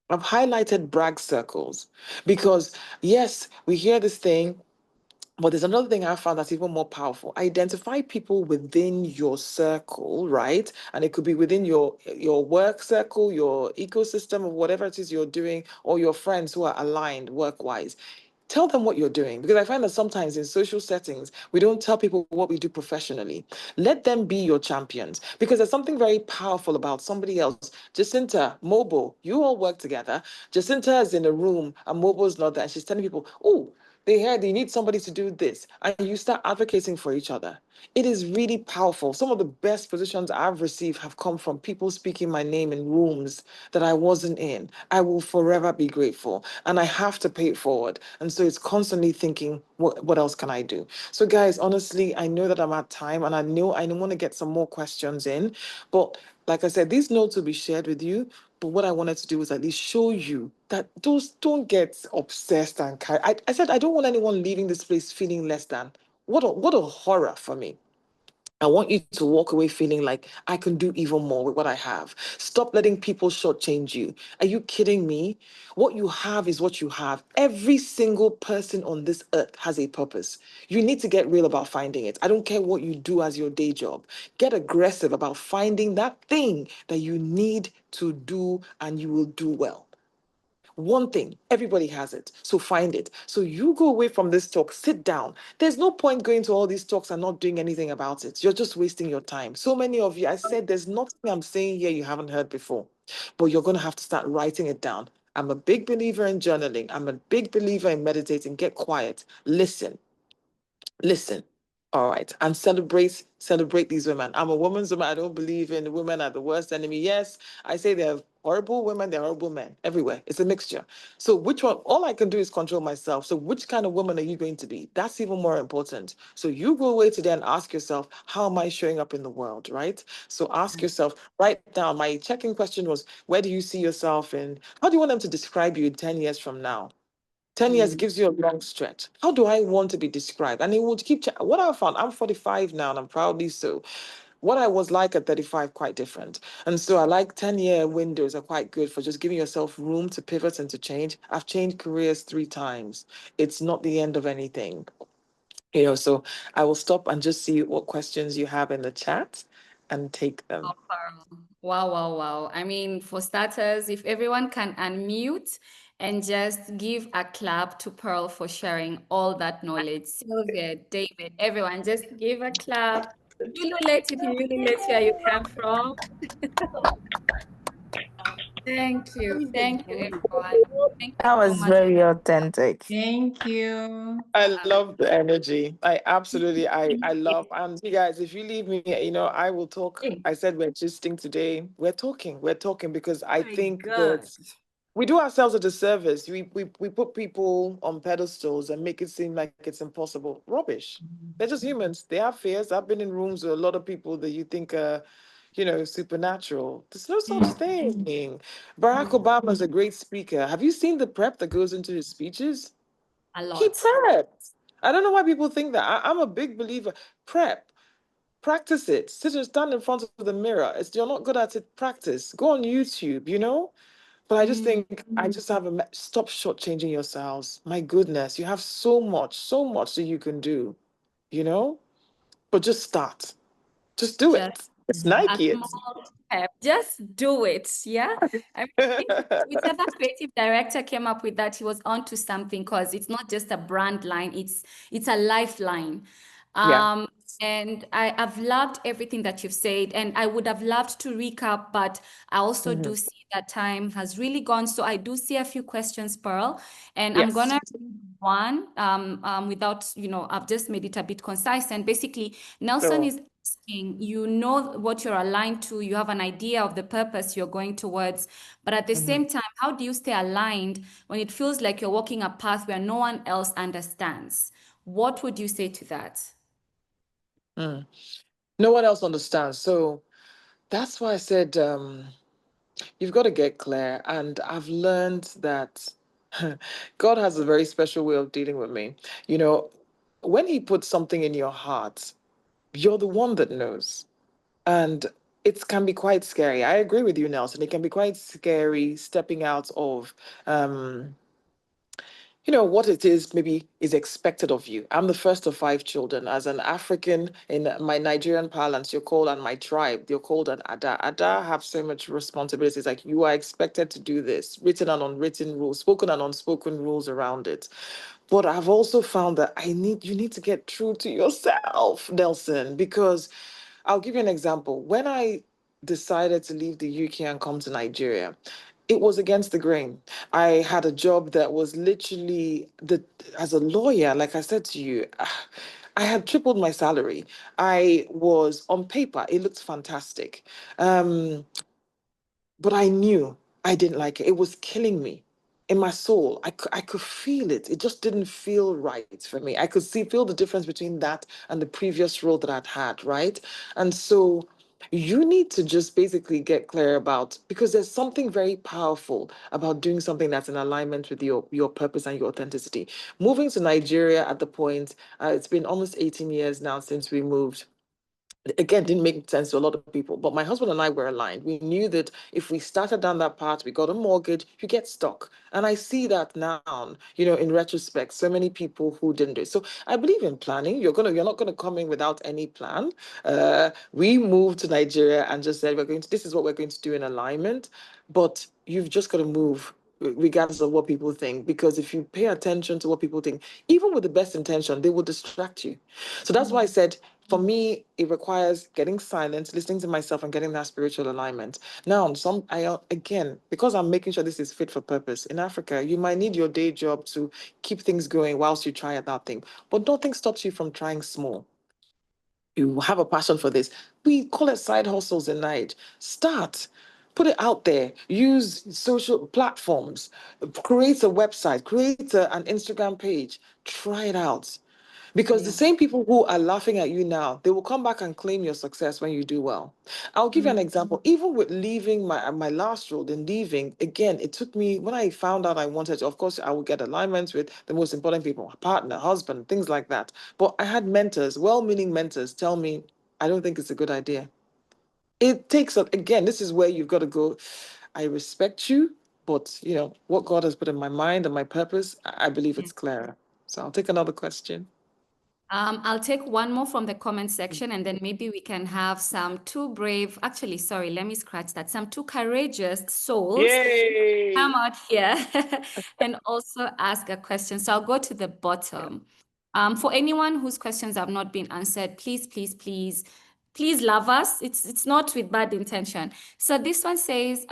I've highlighted brag circles because yes, we hear this thing, but there's another thing I found that's even more powerful. Identify people within your circle, right? And it could be within your work circle, your ecosystem of whatever it is you're doing, or your friends who are aligned work-wise. Tell them what you're doing because I find that sometimes in social settings, we don't tell people what we do professionally. Let them be your champions because there's something very powerful about somebody else. Jacinta, Mobile, you all work together. Jacinta is in a room and Mobile's not there. And she's telling people, oh, they heard they need somebody to do this, and you start advocating for each other. It is really powerful. Some of the best positions I've received have come from people speaking my name in rooms that I wasn't in. I will forever be grateful, and I have to pay it forward. And so it's constantly thinking, what else can I do? So, guys, honestly, I know that I'm at time, and I know I want to get some more questions in, but like I said, these notes will be shared with you. But what I wanted to do was at least show you that those don't get obsessed and carry. I said I don't want anyone leaving this place feeling less than. What a horror for me. I want you to walk away feeling like I can do even more with what I have. Stop letting people shortchange you. Are you kidding me? What you have is what you have. Every single person on this earth has a purpose. You need to get real about finding it. I don't care what you do as your day job. Get aggressive about finding that thing that you need to do and you will do well. One thing, everybody has it. So find it. So you go away from this talk, sit down. There's no point going to all these talks and not doing anything about it. You're just wasting your time. So many of you, I said, there's nothing I'm saying here you haven't heard before, but you're going to have to start writing it down. I'm a big believer in journaling. I'm a big believer in meditating. Get quiet. Listen. All right. And celebrate these women. I'm a woman's woman. I don't believe in women are the worst enemy. Yes, I say they're horrible women, they're horrible men everywhere. It's a mixture. So which one? All I can do is control myself. So which kind of woman are you going to be? That's even more important. So you go away today and ask yourself, how am I showing up in the world? Right. So ask yourself, write down. My checking question was, where do you see yourself in? How do you want them to describe you in 10 years from now? 10 years Mm. gives you a long stretch. How do I want to be described? And it would keep, what I found, I'm 45 now and I'm proudly so. What I was like at 35, quite different. And so I like 10-year windows are quite good for just giving yourself room to pivot and to change. I've changed careers 3 times. It's not the end of anything. So I will stop and just see what questions you have in the chat and take them. Wow, wow, wow. I mean, for starters, if everyone can unmute and just give a clap to Pearl for sharing all that knowledge. Sylvia, David, everyone, just give a clap. Lululete, if you Lululete where you come from. Thank you, everyone. Thank you That so was much. very authentic. Thank you. I love the energy. I absolutely, I love, and you guys, if you leave me, I will talk. Hey, I said we're gisting today. We're talking because I my think God. that we do ourselves a disservice. We put people on pedestals and make it seem like it's impossible. Rubbish. They're just humans. They have fears. I've been in rooms with a lot of people that you think are, supernatural. There's no such Mm, thing. Barack Obama is a great speaker. Have you seen the prep that goes into his speeches? A He lot. prepped. I don't know why people think that. I'm a big believer. Prep. practice it. Sit and stand in front of the mirror. It's, you're not good at it, practice. Go on YouTube, you know? But I just Mm, think I just have stop shortchanging yourselves. My goodness, you have so much that you can do, you know? But just start. Just do just it. It's a Nike it. small step. Just do it. Yeah. I think whichever creative director came up with that, he was onto something because it's not just a brand line, it's a lifeline. Yeah. Um, and I've loved everything that you've said, and I would have loved to recap, but I also Mhm. do see that time has really gone. So I do see a few questions, Pearl, and I'm Yes. gonna read one without, I've just made it a bit concise. And basically, Nelson So, is asking, you know what you're aligned to, you have an idea of the purpose you're going towards, but at the mhm. same time, how do you stay aligned when it feels like you're walking a path where no one else understands? What would you say to that? Mm. No one else understands. So that's why I said you've got to get clear. And I've learned that God has a very special way of dealing with me. You know, when He puts something in your heart, you're the one that knows. And it can be quite scary. I agree with you, Nelson. It can be quite scary stepping out of what it is maybe is expected of you. I'm the first of five children. As an African, in my Nigerian parlance, you're called, and my tribe, you're called an Ada. Ada have so much responsibilities. Like, you are expected to do this, written and unwritten rules, spoken and unspoken rules around it. But I've also found that you need to get true to yourself, Nelson, because I'll give you an example. When I decided to leave the UK and come to Nigeria, it was against the grain. I had a job that was literally as a lawyer, like I said to you, I had tripled my salary. I was on paper, it looked fantastic. Um, but I knew I didn't like it. It was killing me in my soul. I could feel it. It just didn't feel right for me. I could feel the difference between that and the previous role that I'd had, right? And so you need to just basically get clear about, because there's something very powerful about doing something that's in alignment with your purpose and your authenticity. Moving to Nigeria at the point, it's been almost 18 years now since we moved. Again, didn't make sense to a lot of people, but my husband and I were aligned. We knew that if we started down that path, we got a mortgage, you get stuck. And I see that now, in retrospect, so many people who didn't do it. So I believe in planning. You're not gonna come in without any plan. We moved to Nigeria and just said, this is what we're going to do in alignment, but you've just got to move regardless of what people think, because if you pay attention to what people think, even with the best intention, they will distract you. So that's why I Mm, said, for me, it requires getting silent, listening to myself, and getting that spiritual alignment. Now, again, because I'm making sure this is fit for purpose. In Africa, you might need your day job to keep things going whilst you try that thing, but nothing stops you from trying small. You have a passion for this. We call it side hustles in night. Start. Put it out there. Use social platforms. Create a website. Create an Instagram page. Try it out. Because the yeah. same people who are laughing at you now, they will come back and claim your success when you do well. I'll give you an Mm, example. Even with leaving my last role, then leaving, again, it took me, when I found out I wanted to, of course, I would get alignments with the most important people, partner, husband, things like that. But I had mentors, well-meaning mentors, tell me, I don't think it's a good idea. It takes, again, this is where you've got to go. I respect you, but what God has put in my mind and my purpose, I believe yeah. it's clearer. So I'll take another question. I'll take one more from the comment section, and then maybe we can have some two brave, actually, sorry, let me scratch that. Some two courageous souls come Yay! out here and also ask a question. So I'll go to the bottom. For anyone whose questions have not been answered, please, please, please, please love us. It's not with bad intention. So this one says,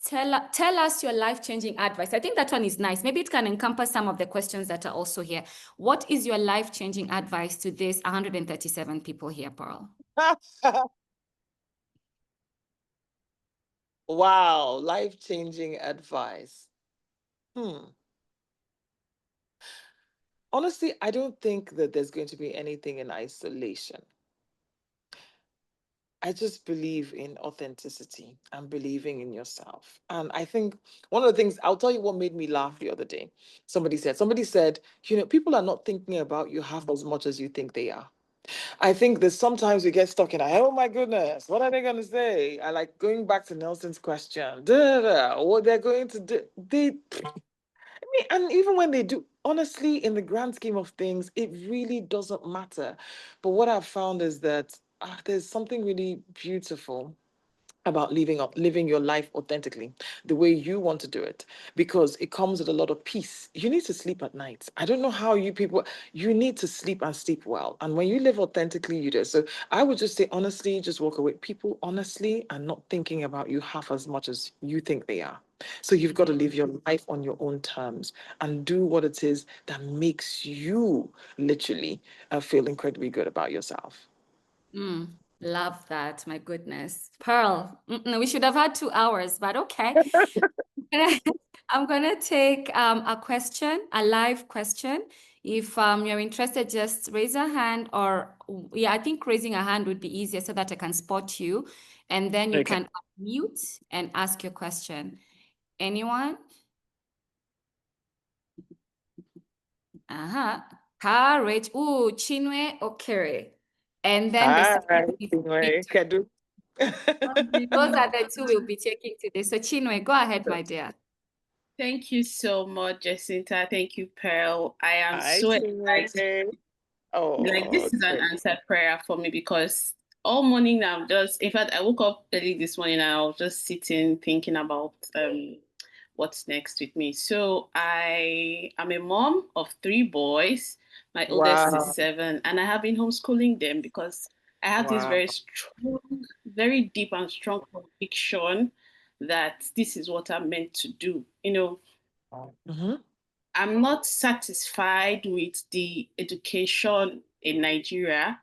tell us your life-changing advice. I think that one is nice. Maybe it can encompass some of the questions that are also here. What is your life-changing advice to this 137 people here, Pearl? Wow, life-changing advice. Honestly, I don't think that there's going to be anything in isolation. I just believe in authenticity and believing in yourself. And I think one of the things, I'll tell you what made me laugh the other day. Somebody said, people are not thinking about you half as much as you think they are. I think that sometimes we get stuck in, oh my goodness, what are they going to say? I like going back to Nelson's question. Da, da, da, what they're going to do. And even when they do, honestly, in the grand scheme of things, it really doesn't matter. But what I've found is that there's something really beautiful about living your life authentically, the way you want to do it, because it comes with a lot of peace. You need to sleep at night. I don't know how you people, you need to sleep and sleep well. And when you live authentically, you do. So I would just say, honestly, just walk away. People honestly are not thinking about you half as much as you think they are. So you've got to live your life on your own terms and do what it is that makes you literally feel incredibly good about yourself. Mm, love that. My goodness. Pearl, we should have had 2 hours, but okay. I'm gonna take a question, a live question. If you're interested, just raise a hand, or yeah, I think raising a hand would be easier so that I can spot you, and then you Okay. can mute and ask your question. Anyone? Uh-huh. Courage. Ooh, Chinwe Okere. And then the Hi, second is anyway, Victor. Kedu. Those are the two we'll be taking today. So Chinwe, go ahead, my dear. Thank you so much, Jacinta. Thank you, Pearl. I am Hi, so excited. Chineke. Like, Oh, this is an great. answered prayer for me because all morning I'm just, in fact, I woke up early this morning and I was just sitting thinking about what's next with me. So I am a mom of 3 boys. My oldest is Wow. 7, and I have been homeschooling them because I have this Wow. very strong, very deep and strong conviction that this is what I'm meant to do. Mm-hmm. I'm not satisfied with the education in Nigeria.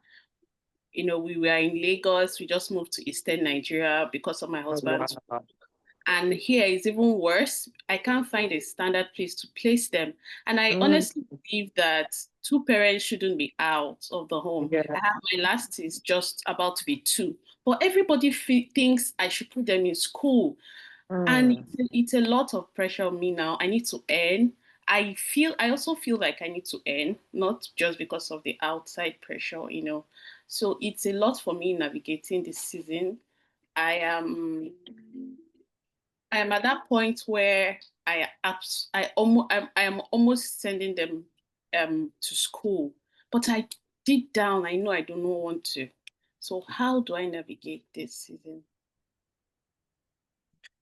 We were in Lagos. We just moved to Eastern Nigeria because of my Oh, husband's. wow. And here is even worse. I can't find a standard place to place them. And I Mm, honestly believe that two parents shouldn't be out of the home. yeah. I have my last is just about to be 2. But everybody thinks I should put them in school. And Mm. it's a lot of pressure on me now. I need to earn. I also feel like I need to earn, not just because of the outside pressure. So it's a lot for me navigating this season. I am I am at that point where I am almost sending them to school, but I deep down I know I do not want to. So how do I navigate this season?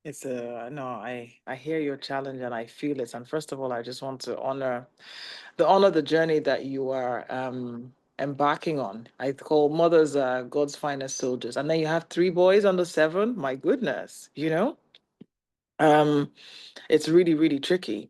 It's a no, I hear your challenge and I feel it. And first of all, I just want to honor the journey that you are embarking on. I call mothers God's finest soldiers. And then you have 3 boys under 7. My goodness, you know? Um, it's really, really tricky.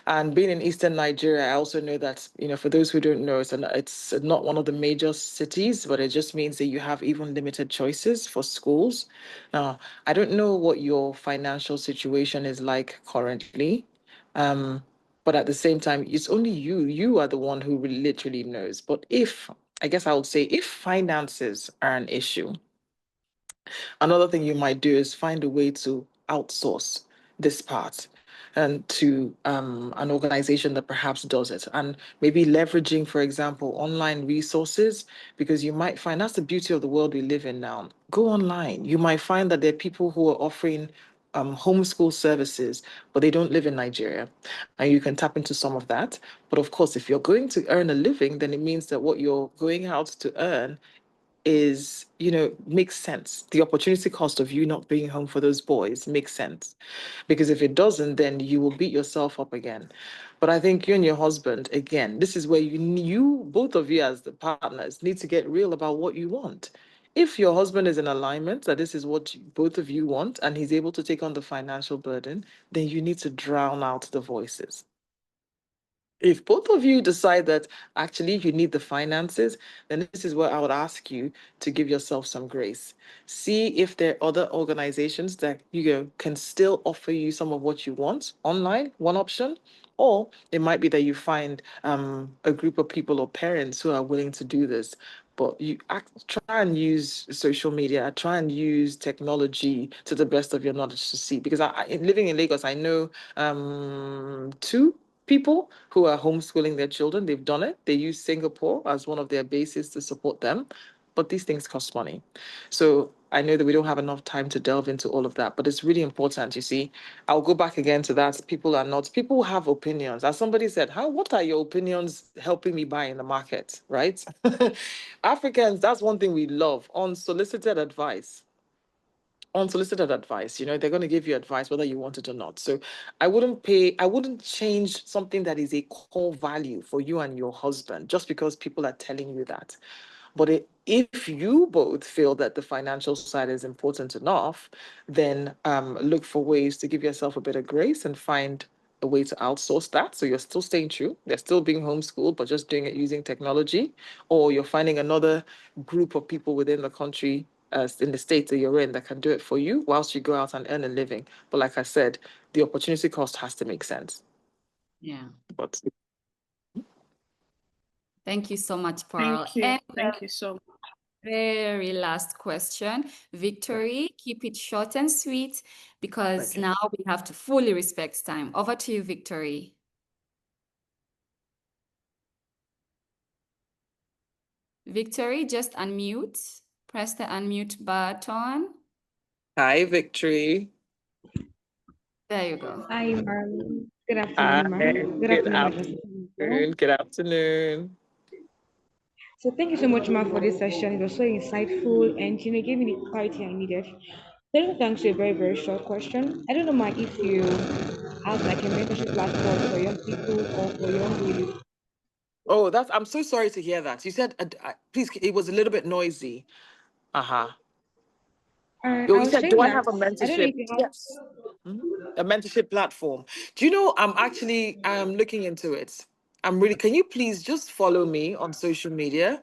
And being in Eastern Nigeria, I also know that, for those who don't know, it's not one of the major cities, but it just means that you have even limited choices for schools. Now, I don't know what your financial situation is like currently, um, but at the same time, it's only you are the one who really literally knows. But I guess I would say, if finances are an issue, another thing you might do is find a way to outsource this part and to an organization that perhaps does it. And maybe leveraging, for example, online resources, because you might find that's the beauty of the world we live in now. Go online. You might find that there are people who are offering homeschool services, but they don't live in Nigeria. And you can tap into some of that. But of course, if you're going to earn a living, then it means that what you're going out to earn makes sense. The opportunity cost of you not being home for those boys makes sense. Because if it doesn't, then you will beat yourself up again. But I think you and your husband, again, this is where both of you as the partners, need to get real about what you want. If your husband is in alignment that this is what both of you want and he's able to take on the financial burden, then you need to drown out the voices. If both of you decide that actually you need the finances, then this is where I would ask you to give yourself some grace. See if there are other organizations that can still offer you some of what you want online, one option, or it might be that you find a group of people or parents who are willing to do this. But try and use social media, try and use technology to the best of your knowledge to see. Because living in Lagos, I know two. people who are homeschooling their children. They've done it. They use Singapore as one of their bases to support them. But these things cost money. So I know that we don't have enough time to delve into all of that, but it's really important. You see, I'll go back again to that. People have opinions. As somebody said, what are your opinions helping me buy in the market, right? Africans, that's one thing we love, unsolicited advice. They're going to give you advice whether you want it or not. So I wouldn't change something that is a core value for you and your husband just because people are telling you that. But if you both feel that the financial side is important enough, then look for ways to give yourself a bit of grace and find a way to outsource that. So you're still staying true. They're still being homeschooled, but just doing it using technology. Or you're finding another group of people within the country, in the state that you're in, that can do it for you whilst you go out and earn a living. But like I said, the opportunity cost has to make sense. Yeah. But Thank you so much, Pearl. Thank you. And Thank you so much. very last question, Victory, keep it short and sweet because okay. now we have to fully respect time. Over to you, Victory. Victory, just unmute. Press the unmute button. Hi, Victory. There you go. Hi, Marlon. Good Hi. afternoon, ma'am. Good Good afternoon, afternoon. Madam. Good afternoon. So thank you so much, ma'am, for this session. It was so insightful and it gave me the clarity I needed. Then thanks to a very, very short question. I don't know, Mike, if you have like a mentorship platform for young people or for young youth. Oh, I'm so sorry to hear that. You said, please, it was a little bit noisy. Uh-huh. You I was said, do saying I that have a I don't know mentorship? if you have. Yes. Mhm. A mentorship platform. Do you know, I'm looking into it. Can you please just follow me on social media?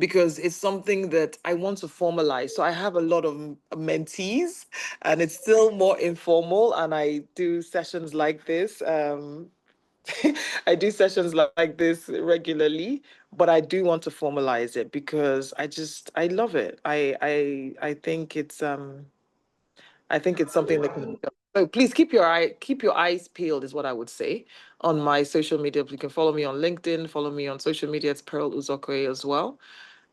Because it's something that I want to formalize. So I have a lot of mentees and it's still more informal. And I do sessions like this. I do sessions like this regularly, but I do want to formalize it because I love it. I think it's something that can be done. So please keep your eyes peeled is what I would say on my social media. You can follow me on LinkedIn, follow me on social media. It's Pearl Uzokwe as well.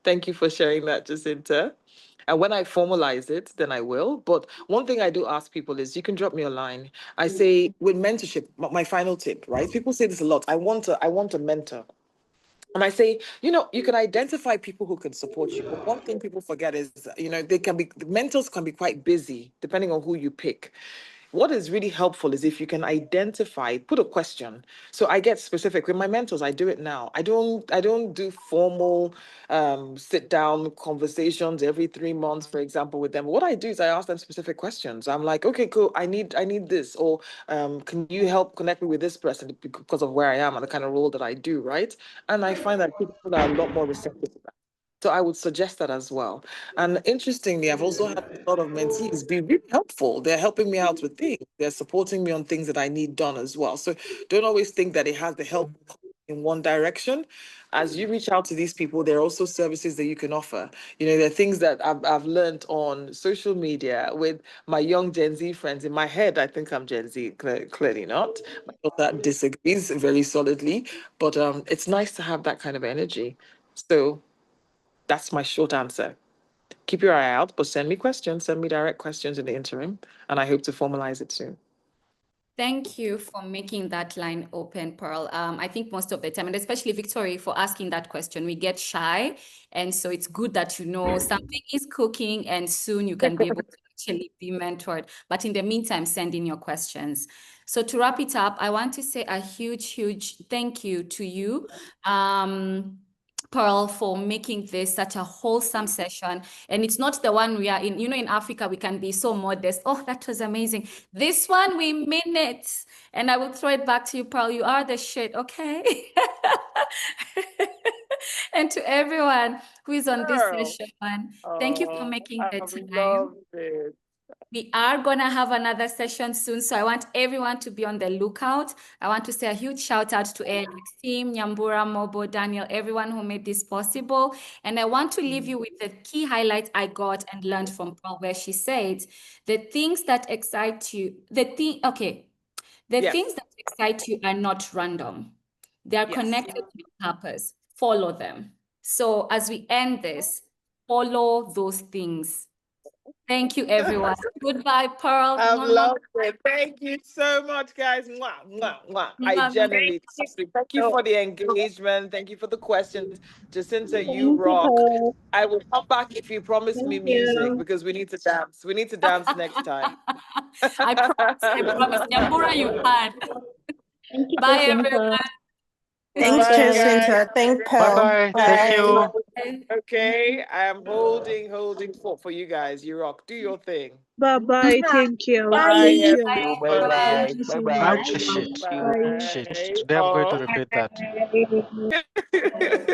Thank you for sharing that, Jacinta. And when I formalize it, then I will. But one thing I do ask people is you can drop me a line. I say with mentorship, my final tip, right? People say this a lot. I want a mentor. And I say, you can identify people who can support you. But one thing people forget is, the mentors can be quite busy depending on who you pick. What is really helpful is if you can identify, put a question. So I get specific with my mentors. I do it now. I don't do formal sit down conversations every 3 months, for example, with them. What I do is I ask them specific questions. I'm like, okay, cool. I need this, or can you help connect me with this person because of where I am and the kind of role that I do, right? And I find that people are a lot more receptive to that. So I would suggest that as well. And interestingly, I've also had a lot of mentees be really helpful. They're helping me out with things. They're supporting me on things that I need done as well. So don't always think that it has the help in one direction. As you reach out to these people, there are also services that you can offer. There are things that I've learned on social media with my young Gen Z friends. In my head, I think I'm Gen Z, clearly not. My daughter disagrees very solidly, but it's nice to have that kind of energy. So that's my short answer. Keep your eye out, but send me questions, send me direct questions in the interim, and I hope to formalize it soon. Thank you for making that line open, Pearl. I think most of the time, and especially Victoria, for asking that question, we get shy. And so it's good that something is cooking and soon you can be able to actually be mentored. But in the meantime, send in your questions. So to wrap it up, I want to say a huge, huge thank you to you. Pearl, for making this such a wholesome session. And it's not the one we are in. In Africa, we can be so modest. Oh, that was amazing. This one, we mean it. And I will throw it back to you, Pearl. You are the shit, okay? And to everyone who is on this Girl, session, thank you for making the I've time. loved it. We are going to have another session soon, so I want everyone to be on the lookout. I want to say a huge shout out to ALX team, Nyambura, Mobo, Daniel, everyone who made this possible. And I want to leave you with the key highlights I got and learned from Paul, where she said, the things that excite you, The Yes. things that excite you are not random. They are Yes. connected to your purpose. Follow them. So as we end this, follow those things. Thank you, everyone. Goodbye, Pearl. I've Mwah, mwah. loved it. Thank you so much, guys. Mwah, mwah, mwah. I Mwah, mwah. genuinely thank you for the engagement. Thank you for the questions. Jacinta, you Thank you, rock. Paul. I will come back if you promise me Thank music you. because we need to dance. We need to dance next time. I promise. I promise. Nyambura, you can. Thank you, Bye, Jacinta. everyone. Thanks, Bye, Bye. guys. Jacinta. Thank Bye Pearl. bye. Thank Bye. you. Bye. Okay, I'm holding for you guys. You rock. Do your thing. Bye bye. Thank you. Bye, Thank Bye. you. Bye, You. Bye everyone. Thank bye. you Bye so bye. much. Shit. You. Bye. Shit. Bye. Today I'm going to Oh. repeat that. Bye.